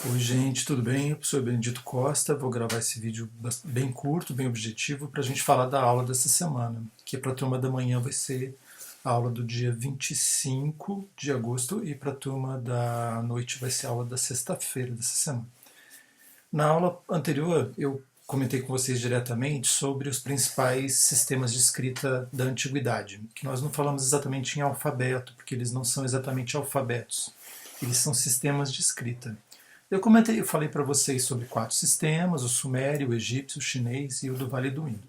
Oi, gente, tudo bem? Eu sou o Benedito Costa. Vou gravar esse vídeo bem curto, bem objetivo, para a gente falar da aula dessa semana, que para a turma da manhã vai ser a aula do dia 25 de agosto e para a turma da noite vai ser a aula da sexta-feira dessa semana. Na aula anterior, eu comentei com vocês diretamente sobre os principais sistemas de escrita da antiguidade, que nós não falamos exatamente em alfabeto, porque eles não são exatamente alfabetos, eles são sistemas de escrita. Eu falei para vocês sobre 4 sistemas: o sumério, o egípcio, o chinês e o do Vale do Indo.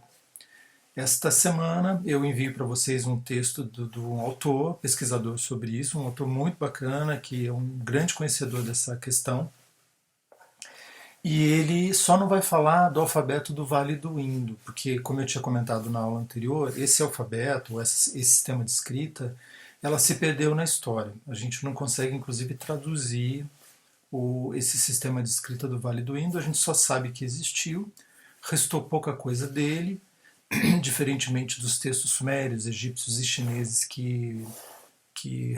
Esta semana eu envio para vocês um texto do um autor, pesquisador sobre isso, um autor muito bacana, que é um grande conhecedor dessa questão. E ele só não vai falar do alfabeto do Vale do Indo, porque, como eu tinha comentado na aula anterior, esse alfabeto, esse sistema de escrita, ela se perdeu na história. A gente não consegue, inclusive, traduzir esse sistema de escrita do Vale do Indo. A gente só sabe que existiu, restou pouca coisa dele, diferentemente dos textos sumérios, egípcios e chineses que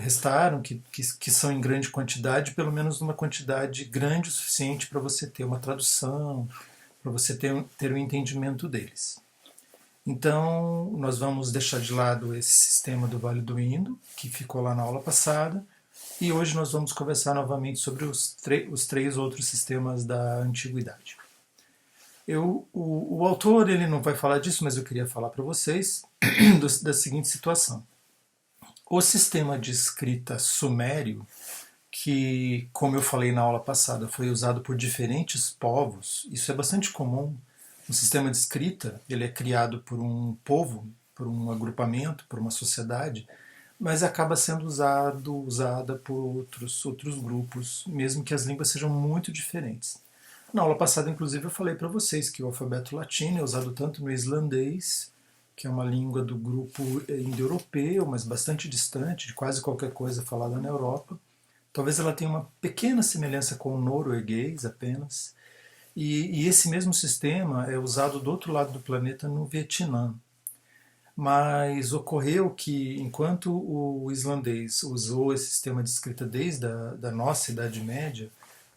restaram, que são em grande quantidade, pelo menos numa quantidade grande o suficiente para você ter uma tradução, para você ter um entendimento deles. Então, nós vamos deixar de lado esse sistema do Vale do Indo, que ficou lá na aula passada, e hoje nós vamos conversar novamente sobre os 3 outros sistemas da antiguidade. O autor ele não vai falar disso, mas eu queria falar para vocês da seguinte situação. O sistema de escrita sumério, que, como eu falei na aula passada, foi usado por diferentes povos, isso é bastante comum. Um sistema de escrita ele é criado por um povo, por um agrupamento, por uma sociedade, mas acaba sendo usada por outros grupos, mesmo que as línguas sejam muito diferentes. Na aula passada, inclusive, eu falei para vocês que o alfabeto latino é usado tanto no islandês, que é uma língua do grupo indo-europeu, mas bastante distante de quase qualquer coisa falada na Europa. Talvez ela tenha uma pequena semelhança com o norueguês apenas. E esse mesmo sistema é usado do outro lado do planeta no Vietnã. Mas ocorreu que, enquanto o islandês usou esse sistema de escrita desde da nossa Idade Média,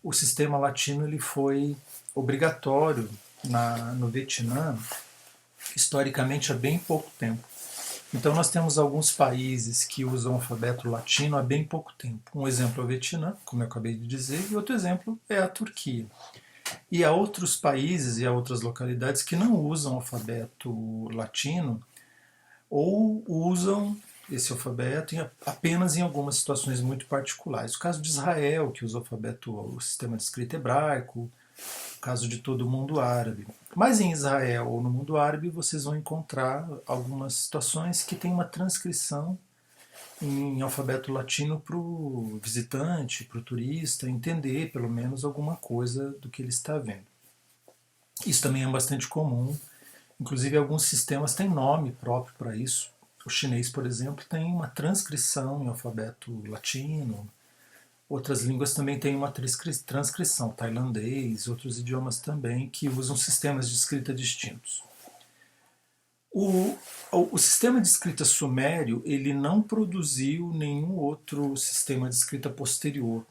o sistema latino ele foi obrigatório no Vietnã, historicamente, há bem pouco tempo. Então, nós temos alguns países que usam o alfabeto latino há bem pouco tempo. Um exemplo é o Vietnã, como eu acabei de dizer, e outro exemplo é a Turquia. E há outros países e há outras localidades que não usam o alfabeto latino ou usam esse alfabeto apenas em algumas situações muito particulares. O caso de Israel, que usa o sistema de escrita hebraico, o caso de todo o mundo árabe. Mas em Israel ou no mundo árabe vocês vão encontrar algumas situações que têm uma transcrição em alfabeto latino para o visitante, para o turista, entender pelo menos alguma coisa do que ele está vendo. Isso também é bastante comum. Inclusive, alguns sistemas têm nome próprio para isso. O chinês, por exemplo, tem uma transcrição em alfabeto latino. Outras línguas também têm uma transcrição, tailandês, outros idiomas também, que usam sistemas de escrita distintos. O, o sistema de escrita sumério ele não produziu nenhum outro sistema de escrita posterior.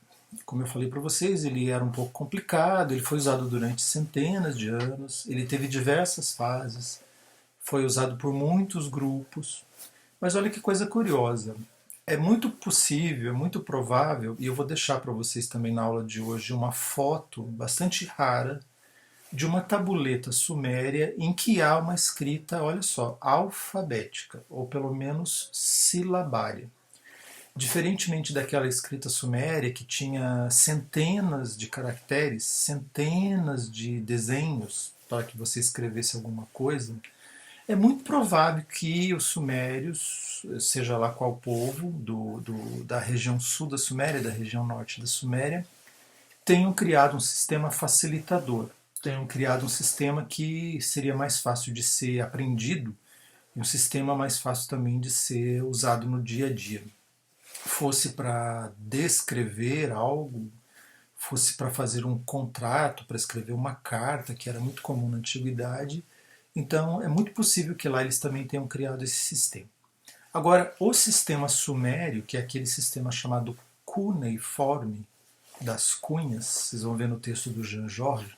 Como eu falei para vocês, ele era um pouco complicado, ele foi usado durante centenas de anos, ele teve diversas fases, foi usado por muitos grupos. Mas olha que coisa curiosa. É muito possível, é muito provável, e eu vou deixar para vocês também na aula de hoje uma foto bastante rara de uma tabuleta suméria em que há uma escrita, olha só, alfabética, ou pelo menos silabária. Diferentemente daquela escrita suméria que tinha centenas de caracteres, centenas de desenhos para que você escrevesse alguma coisa, é muito provável que os sumérios, seja lá qual povo, da região sul da Suméria, da região norte da Suméria, tenham criado um sistema facilitador, tenham criado um sistema que seria mais fácil de ser aprendido e um sistema mais fácil também de ser usado no dia a dia. Fosse para descrever algo, fosse para fazer um contrato, para escrever uma carta, que era muito comum na antiguidade. Então é muito possível que lá eles também tenham criado esse sistema. Agora, o sistema sumério, que é aquele sistema chamado cuneiforme, das cunhas, vocês vão ver no texto do Jean Georges,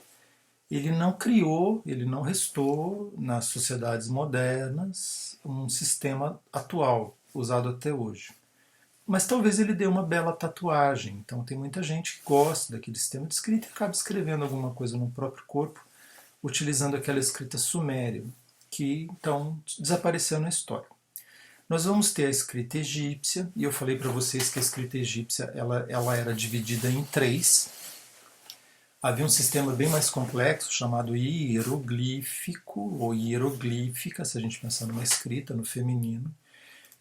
ele não criou, ele não restou nas sociedades modernas um sistema atual, usado até hoje. Mas talvez ele dê uma bela tatuagem. Então tem muita gente que gosta daquele sistema de escrita e acaba escrevendo alguma coisa no próprio corpo, utilizando aquela escrita suméria, que então desapareceu na história. Nós vamos ter a escrita egípcia, e eu falei para vocês que a escrita egípcia ela era dividida em três. Havia um sistema bem mais complexo chamado hieroglífico, ou hieroglífica, se a gente pensar numa escrita no feminino.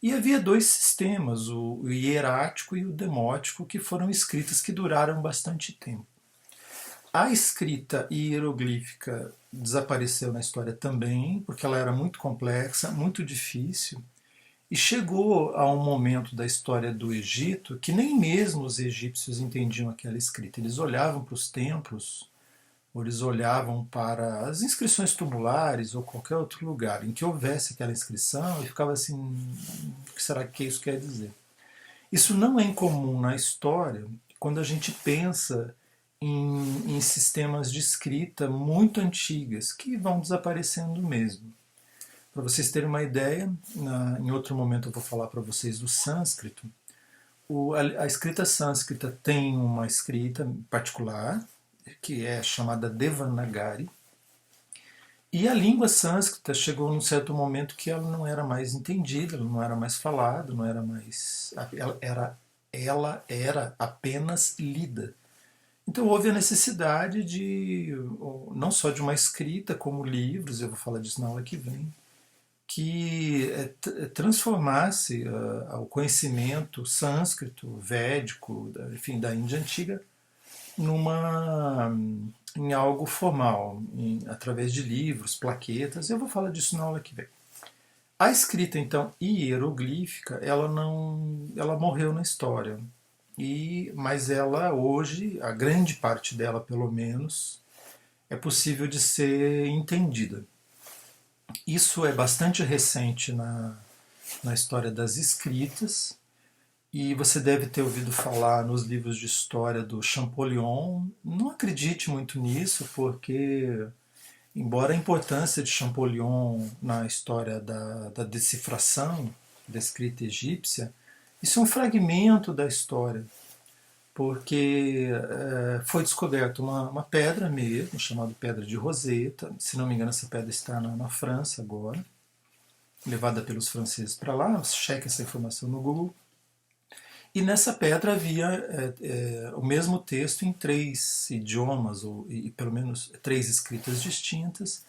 E havia dois sistemas, o hierático e o demótico, que foram escritas que duraram bastante tempo. A escrita hieroglífica desapareceu na história também, porque ela era muito complexa, muito difícil, e chegou a um momento da história do Egito que nem mesmo os egípcios entendiam aquela escrita. Eles olhavam para os templos, ou eles olhavam para as inscrições tumulares ou qualquer outro lugar em que houvesse aquela inscrição e ficava assim, o que será que isso quer dizer? Isso não é incomum na história quando a gente pensa em sistemas de escrita muito antigas que vão desaparecendo mesmo. Para vocês terem uma ideia, em outro momento eu vou falar para vocês do sânscrito. A escrita sânscrita tem uma escrita particular, que é chamada Devanagari, e a língua sânscrita chegou num certo momento que ela não era mais entendida, ela não era mais falada, não era mais, ela era apenas lida. Então houve a necessidade de, não só de uma escrita, como livros, eu vou falar disso na aula que vem, que transformasse o conhecimento sânscrito, védico, enfim, da Índia Antiga, em algo formal, através de livros, plaquetas. Eu vou falar disso na aula que vem. A escrita, então, hieroglífica, ela morreu na história. Mas ela, hoje, a grande parte dela, pelo menos, é possível de ser entendida. Isso é bastante recente na história das escritas, e você deve ter ouvido falar nos livros de história do Champollion. Não acredite muito nisso, porque, embora a importância de Champollion na história da decifração da escrita egípcia, isso é um fragmento da história, porque foi descoberta uma pedra mesmo, chamada Pedra de Roseta. Se não me engano, essa pedra está na França agora, levada pelos franceses para lá. Cheque essa informação no Google. E nessa pedra havia o mesmo texto em três idiomas, e pelo menos três escritas distintas.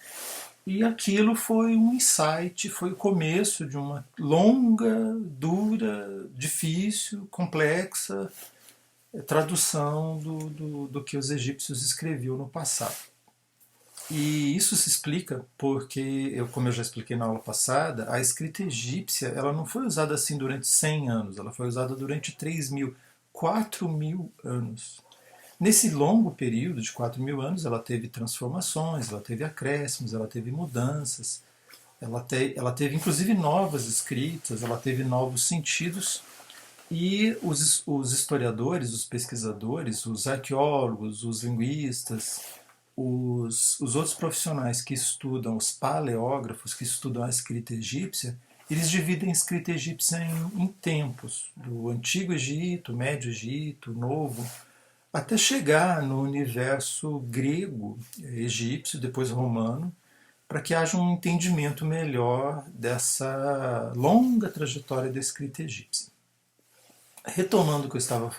E aquilo foi um insight, foi o começo de uma longa, dura, difícil, complexa tradução do que os egípcios escreviam no passado. E isso se explica porque, como eu já expliquei na aula passada, a escrita egípcia ela não foi usada assim durante 100 anos, ela foi usada durante 3.000, 4.000 anos. Nesse longo período de 4.000 anos, ela teve transformações, ela teve acréscimos, ela teve mudanças, ela teve inclusive novas escritas, ela teve novos sentidos. E os historiadores, os pesquisadores, os arqueólogos, os linguistas, os outros profissionais que estudam, os paleógrafos que estudam a escrita egípcia, eles dividem a escrita egípcia em tempos, do Antigo Egito, Médio Egito, Novo, até chegar no universo grego, egípcio, depois romano, para que haja um entendimento melhor dessa longa trajetória da escrita egípcia. Retomando o que eu estava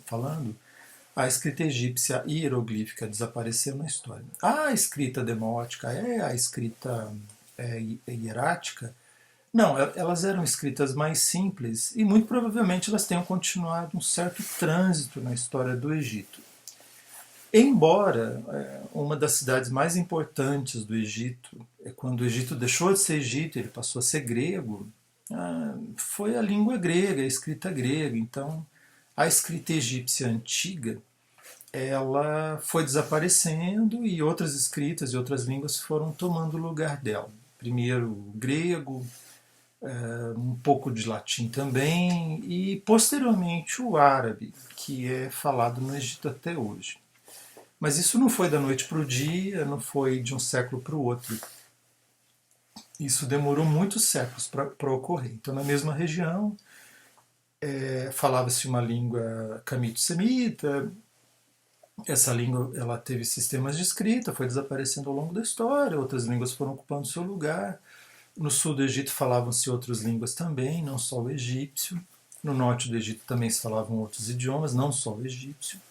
falando, a escrita egípcia hieroglífica desapareceu na história. A escrita demótica a escrita hierática? Não, elas eram escritas mais simples e muito provavelmente elas tenham continuado um certo trânsito na história do Egito. Embora uma das cidades mais importantes do Egito, quando o Egito deixou de ser Egito, ele passou a ser grego, foi a língua grega, a escrita grega. Então, a escrita egípcia antiga, ela foi desaparecendo e outras escritas e outras línguas foram tomando o lugar dela. Primeiro o grego, um pouco de latim também, e posteriormente o árabe, que é falado no Egito até hoje. Mas isso não foi da noite para o dia, não foi de um século para o outro. Isso demorou muitos séculos para ocorrer. Então, na mesma região, falava-se uma língua camito-semita. Essa língua ela teve sistemas de escrita, foi desaparecendo ao longo da história, outras línguas foram ocupando seu lugar. No sul do Egito falavam-se outras línguas também, não só o egípcio. No norte do Egito também se falavam outros idiomas, não só o egípcio.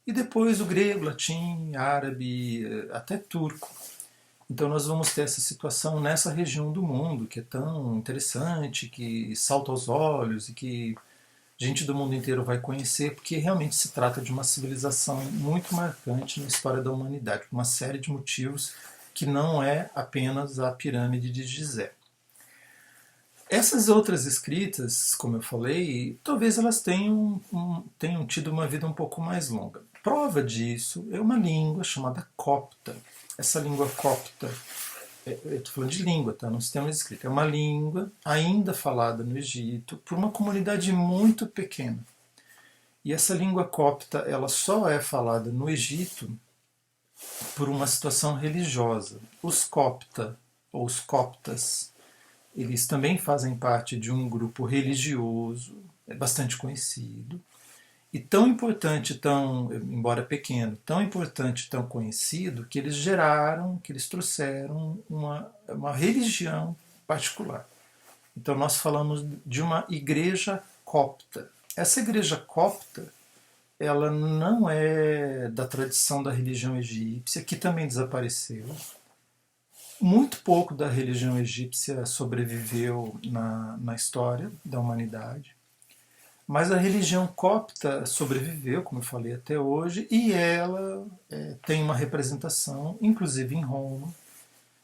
E depois o grego, latim, árabe, até turco. Então nós vamos ter essa situação nessa região do mundo que é tão interessante, que salta aos olhos e que gente do mundo inteiro vai conhecer, porque realmente se trata de uma civilização muito marcante na história da humanidade, por uma série de motivos que não é apenas a pirâmide de Gizé. Essas outras escritas, como eu falei, talvez elas tenham tido uma vida um pouco mais longa. Prova disso é uma língua chamada copta. Essa língua copta, eu estou falando de língua, tá? No sistema de escrita, é uma língua ainda falada no Egito por uma comunidade muito pequena. E essa língua copta, ela só é falada no Egito por uma situação religiosa. Os copta, ou os coptas, eles também fazem parte de um grupo religioso, é bastante conhecido, e tão importante, embora pequeno, tão importante, tão conhecido, que eles trouxeram uma religião particular. Então nós falamos de uma igreja copta. Essa igreja copta, ela não é da tradição da religião egípcia, que também desapareceu. Muito pouco da religião egípcia sobreviveu na história da humanidade, mas a religião copta sobreviveu, como eu falei, até hoje, e ela tem uma representação, inclusive em Roma.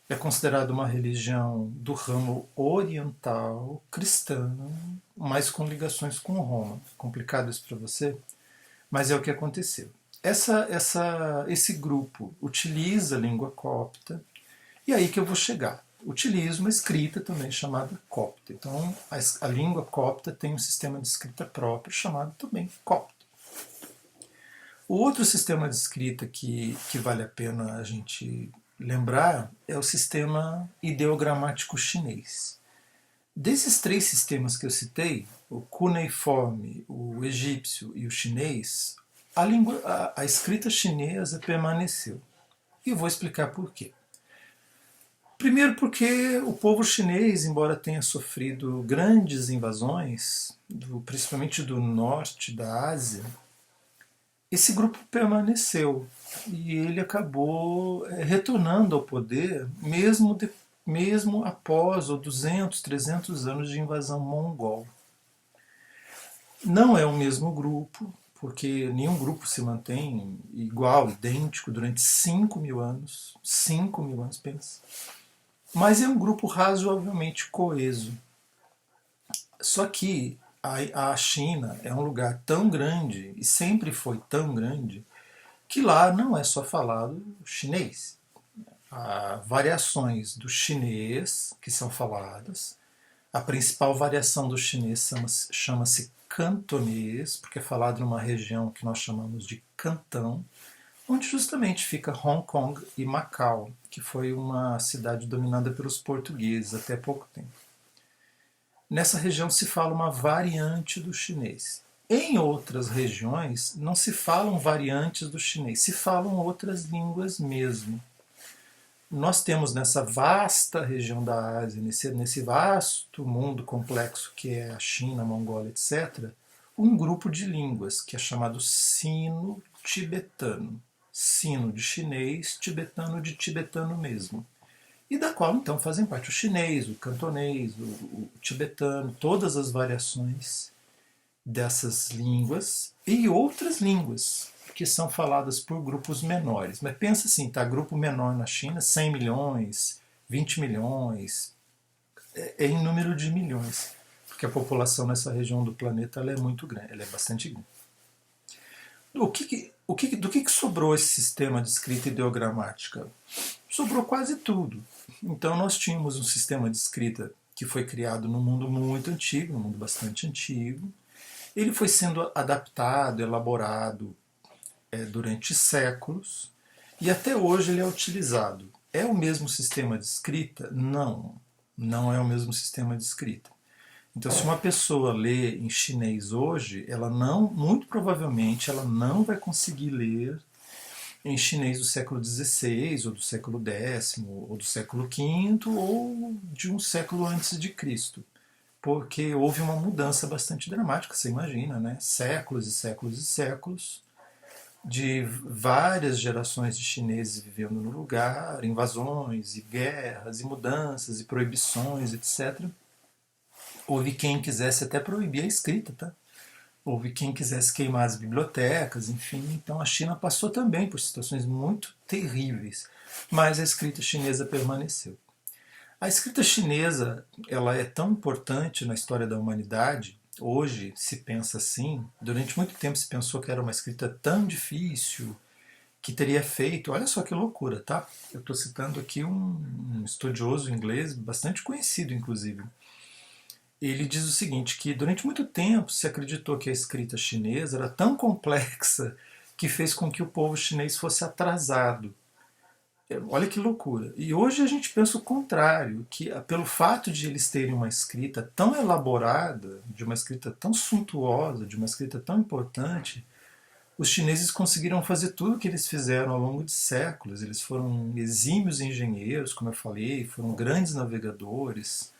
É considerada uma religião do ramo oriental, cristã, mas com ligações com Roma. Complicado isso para você? Mas é o que aconteceu. Esse grupo utiliza a língua copta, e aí que eu vou chegar. Utiliza uma escrita também chamada copta. Então, a língua copta tem um sistema de escrita próprio chamado também copta. O outro sistema de escrita que vale a pena a gente lembrar é o sistema ideogramático chinês. Desses três sistemas que eu citei, o cuneiforme, o egípcio e o chinês, a escrita chinesa permaneceu. E eu vou explicar por quê. Primeiro porque o povo chinês, embora tenha sofrido grandes invasões, principalmente do norte da Ásia, esse grupo permaneceu e ele acabou retornando ao poder mesmo após os 200, 300 anos de invasão mongol. Não é o mesmo grupo, porque nenhum grupo se mantém igual, idêntico, durante 5.000 anos. 5.000 anos, pensa. Mas é um grupo razoavelmente coeso. Só que a China é um lugar tão grande, e sempre foi tão grande, que lá não é só falado chinês. Há variações do chinês que são faladas. A principal variação do chinês chama-se cantonês, porque é falado numa região que nós chamamos de Cantão, onde justamente fica Hong Kong e Macau, que foi uma cidade dominada pelos portugueses até pouco tempo. Nessa região se fala uma variante do chinês. Em outras regiões não se falam variantes do chinês, se falam outras línguas mesmo. Nós temos nessa vasta região da Ásia, nesse vasto mundo complexo que é a China, a Mongólia, etc., um grupo de línguas que é chamado sino-tibetano. Sino de chinês, tibetano de tibetano mesmo. E da qual então fazem parte o chinês, o cantonês, o tibetano, todas as variações dessas línguas e outras línguas que são faladas por grupos menores. Mas pensa assim, tá? Grupo menor na China, 100 milhões, 20 milhões, é em número de milhões, porque a população nessa região do planeta ela é muito grande, ela é bastante grande. Do que sobrou esse sistema de escrita ideogramática? Sobrou quase tudo. Então nós tínhamos um sistema de escrita que foi criado num mundo muito antigo, num mundo bastante antigo. Ele foi sendo adaptado, elaborado durante séculos e até hoje ele é utilizado. É o mesmo sistema de escrita? Não, não é o mesmo sistema de escrita. Então, se uma pessoa lê em chinês hoje, ela não, muito provavelmente, ela não vai conseguir ler em chinês do século XVI, ou do século X, ou do século V, ou de um século antes de Cristo. Porque houve uma mudança bastante dramática, você imagina, né? Séculos e séculos e séculos de várias gerações de chineses vivendo no lugar, invasões e guerras e mudanças e proibições, etc. Houve quem quisesse até proibir a escrita, tá? Houve quem quisesse queimar as bibliotecas, enfim. Então a China passou também por situações muito terríveis, mas a escrita chinesa permaneceu. A escrita chinesa, ela é tão importante na história da humanidade. Hoje se pensa assim. Durante muito tempo se pensou que era uma escrita tão difícil que teria feito. Olha só que loucura, tá? Eu estou citando aqui um estudioso inglês bastante conhecido, inclusive. Ele diz o seguinte, que durante muito tempo se acreditou que a escrita chinesa era tão complexa que fez com que o povo chinês fosse atrasado. Olha que loucura. E hoje a gente pensa o contrário, que pelo fato de eles terem uma escrita tão elaborada, de uma escrita tão suntuosa, de uma escrita tão importante, os chineses conseguiram fazer tudo o que eles fizeram ao longo de séculos. Eles foram exímios engenheiros, como eu falei, foram grandes navegadores,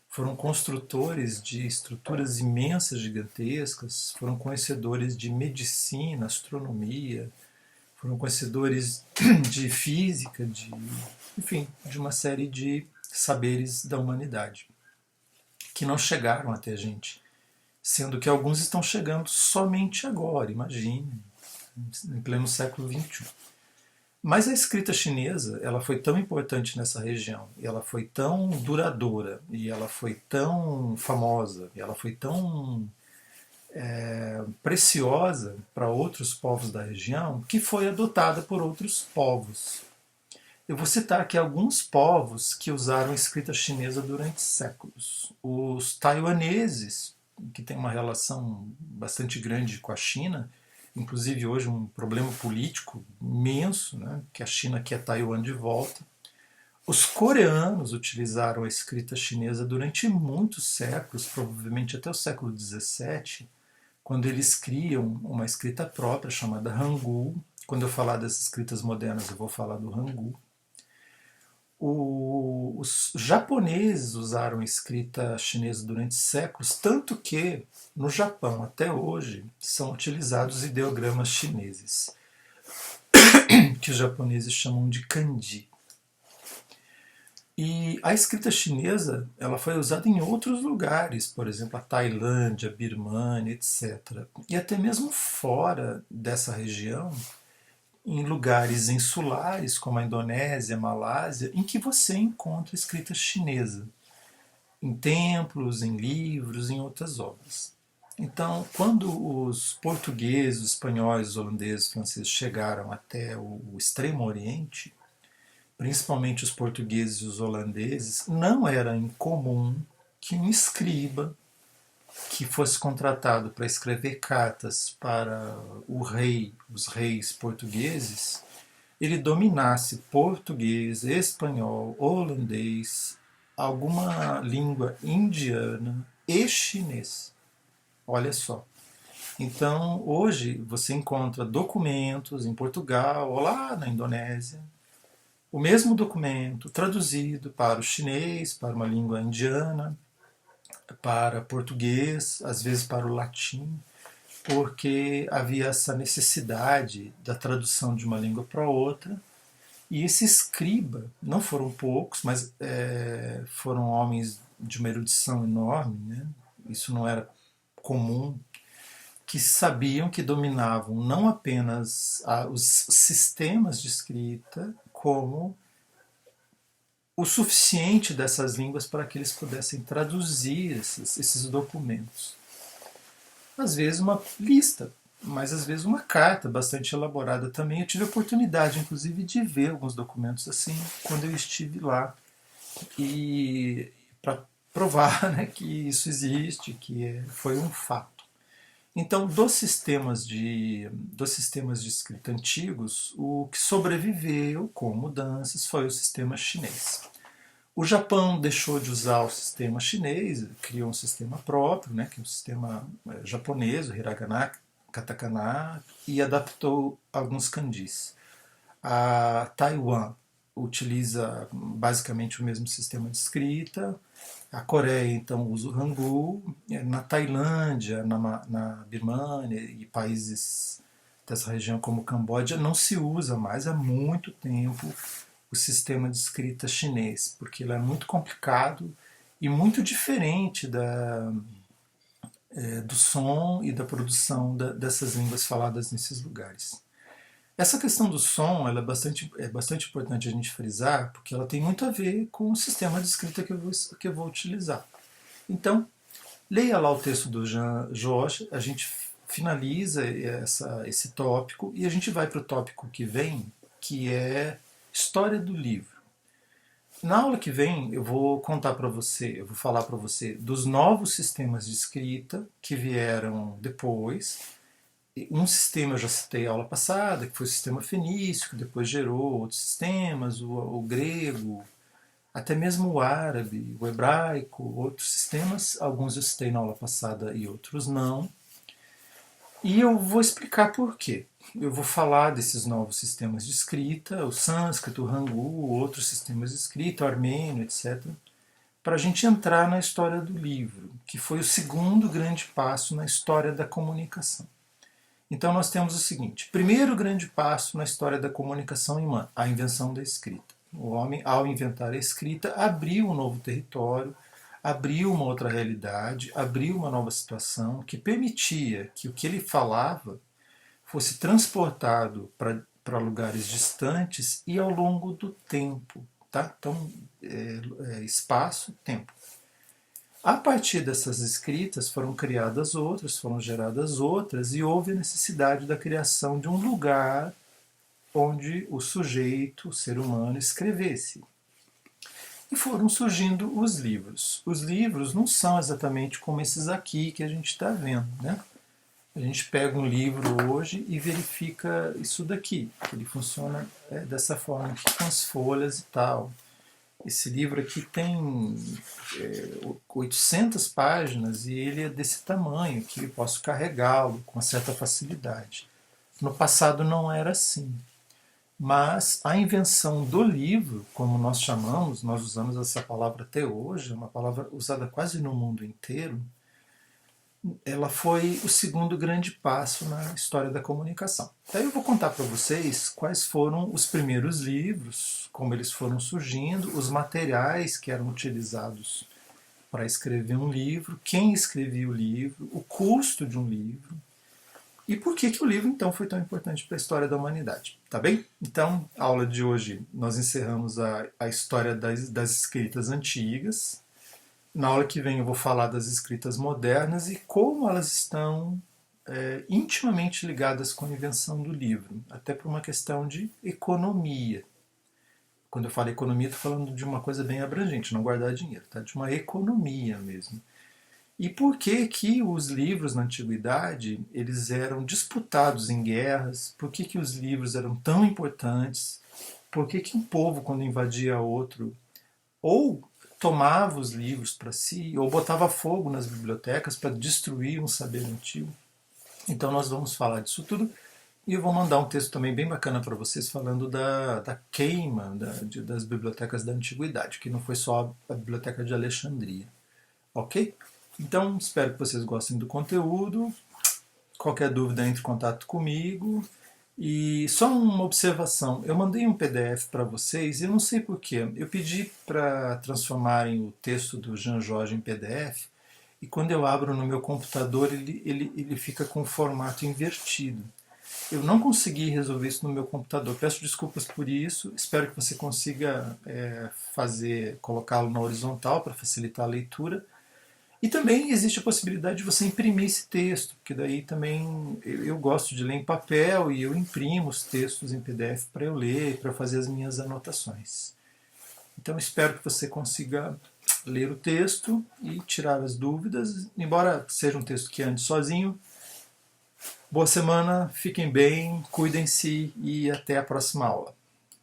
foram construtores de estruturas imensas, gigantescas, foram conhecedores de medicina, astronomia, foram conhecedores de física, enfim, de uma série de saberes da humanidade que não chegaram até a gente, sendo que alguns estão chegando somente agora, imagine, em pleno século XXI. Mas a escrita chinesa, ela foi tão importante nessa região, e ela foi tão duradoura, e ela foi tão famosa, e ela foi tão preciosa para outros povos da região, que foi adotada por outros povos. Eu vou citar aqui alguns povos que usaram a escrita chinesa durante séculos. Os taiwaneses, que têm uma relação bastante grande com a China, inclusive hoje um problema político imenso, né, que a China quer Taiwan de volta. Os coreanos utilizaram a escrita chinesa durante muitos séculos, provavelmente até o século XVII, quando eles criam uma escrita própria chamada Hangul. Quando eu falar das escritas modernas, eu vou falar do Hangul. Os japoneses usaram a escrita chinesa durante séculos, tanto que no Japão até hoje são utilizados ideogramas chineses, que os japoneses chamam de kanji. E a escrita chinesa, ela foi usada em outros lugares, por exemplo, a Tailândia, Birmânia, etc. E até mesmo fora dessa região, em lugares insulares como a Indonésia, a Malásia, em que você encontra escrita chinesa, em templos, em livros, em outras obras. Então, quando os portugueses, os espanhóis, os holandeses, os franceses chegaram até o Extremo Oriente, principalmente os portugueses e os holandeses, não era incomum que um escriba que fosse contratado para escrever cartas para o rei, os reis portugueses, ele dominasse português, espanhol, holandês, alguma língua indiana e chinês. Olha só. Então, hoje você encontra documentos em Portugal ou lá na Indonésia, o mesmo documento traduzido para o chinês, para uma língua indiana, para português, às vezes para o latim, porque havia essa necessidade da tradução de uma língua para outra. E esse escriba, não foram poucos, mas foram homens de uma erudição enorme, né? Isso não era comum, que sabiam que dominavam não apenas os sistemas de escrita, como o suficiente dessas línguas para que eles pudessem traduzir esses documentos. Às vezes uma lista, mas às vezes uma carta bastante elaborada também. Eu tive a oportunidade, inclusive, de ver alguns documentos assim quando eu estive lá, e para provar, né, que isso existe, que foi um fato. Então, dos sistemas de escrita antigos, o que sobreviveu com mudanças foi o sistema chinês. O Japão deixou de usar o sistema chinês, criou um sistema próprio, né, que é o sistema japonês, o hiragana, katakana, e adaptou alguns kanjis. A Taiwan utiliza basicamente o mesmo sistema de escrita. A Coreia, então, usa o Hangul. Na Tailândia, na Birmânia e países dessa região como Camboja, não se usa mais há muito tempo o sistema de escrita chinês, porque ele é muito complicado e muito diferente do som e da produção dessas línguas faladas nesses lugares. Essa questão do som ela é bastante importante a gente frisar, porque ela tem muito a ver com o sistema de escrita que eu vou utilizar. Então, leia lá o texto do Jean Georges, a gente finaliza esse tópico e a gente vai para o tópico que vem, que é história do livro. Na aula que vem eu vou contar para você, eu vou falar para você dos novos sistemas de escrita que vieram depois. Um sistema eu já citei na aula passada, que foi o sistema fenício, que depois gerou outros sistemas, o grego, até mesmo o árabe, o hebraico, outros sistemas, alguns eu citei na aula passada e outros não. E eu vou explicar por quê. Eu vou falar desses novos sistemas de escrita, o sânscrito, o hangul, outros sistemas de escrita, o armênio, etc., para a gente entrar na história do livro, que foi o segundo grande passo na história da comunicação. Então nós temos o seguinte: primeiro grande passo na história da comunicação humana, a invenção da escrita. O homem, ao inventar a escrita, abriu um novo território, abriu uma outra realidade, abriu uma nova situação que permitia que o que ele falava fosse transportado para lugares distantes e ao longo do tempo. Tá? Então, espaço, tempo. A partir dessas escritas foram criadas outras, foram geradas outras, e houve a necessidade da criação de um lugar onde o sujeito, o ser humano, escrevesse. E foram surgindo os livros. Os livros não são exatamente como esses aqui que a gente está vendo, né? A gente pega um livro hoje e verifica isso daqui, que ele funciona dessa forma aqui, com as folhas e tal. Esse livro aqui tem 800 páginas e ele é desse tamanho, que eu posso carregá-lo com certa facilidade. No passado não era assim. Mas a invenção do livro, como nós chamamos, nós usamos essa palavra até hoje, é uma palavra usada quase no mundo inteiro, ela foi o segundo grande passo na história da comunicação. Daí eu vou contar para vocês quais foram os primeiros livros, como eles foram surgindo, os materiais que eram utilizados para escrever um livro, quem escrevia o livro, o custo de um livro e por que o livro então foi tão importante para a história da humanidade. Tá bem? Então, a aula de hoje nós encerramos a história das escritas antigas. Na aula que vem eu vou falar das escritas modernas e como elas estão intimamente ligadas com a invenção do livro, até por uma questão de economia. Quando eu falo economia, estou falando de uma coisa bem abrangente, não guardar dinheiro, tá? De uma economia mesmo. E por que os livros na antiguidade eles eram disputados em guerras? Por que os livros eram tão importantes? Por que um povo, quando invadia outro, ou tomava os livros para si, ou botava fogo nas bibliotecas para destruir um saber antigo? Então nós vamos falar disso tudo. E eu vou mandar um texto também bem bacana para vocês falando da queima das bibliotecas da antiguidade, que não foi só a biblioteca de Alexandria. Ok? Então, espero que vocês gostem do conteúdo. Qualquer dúvida, entre em contato comigo. E só uma observação, eu mandei um PDF para vocês e eu não sei porquê. Eu pedi para transformarem o texto do Jean Georges em PDF e quando eu abro no meu computador ele fica com o formato invertido. Eu não consegui resolver isso no meu computador. Peço desculpas por isso. Espero que você consiga colocá-lo na horizontal para facilitar a leitura. E também existe a possibilidade de você imprimir esse texto, porque daí também eu gosto de ler em papel e eu imprimo os textos em PDF para eu ler, para fazer as minhas anotações. Então espero que você consiga ler o texto e tirar as dúvidas, embora seja um texto que ande sozinho. Boa semana, fiquem bem, cuidem-se e até a próxima aula.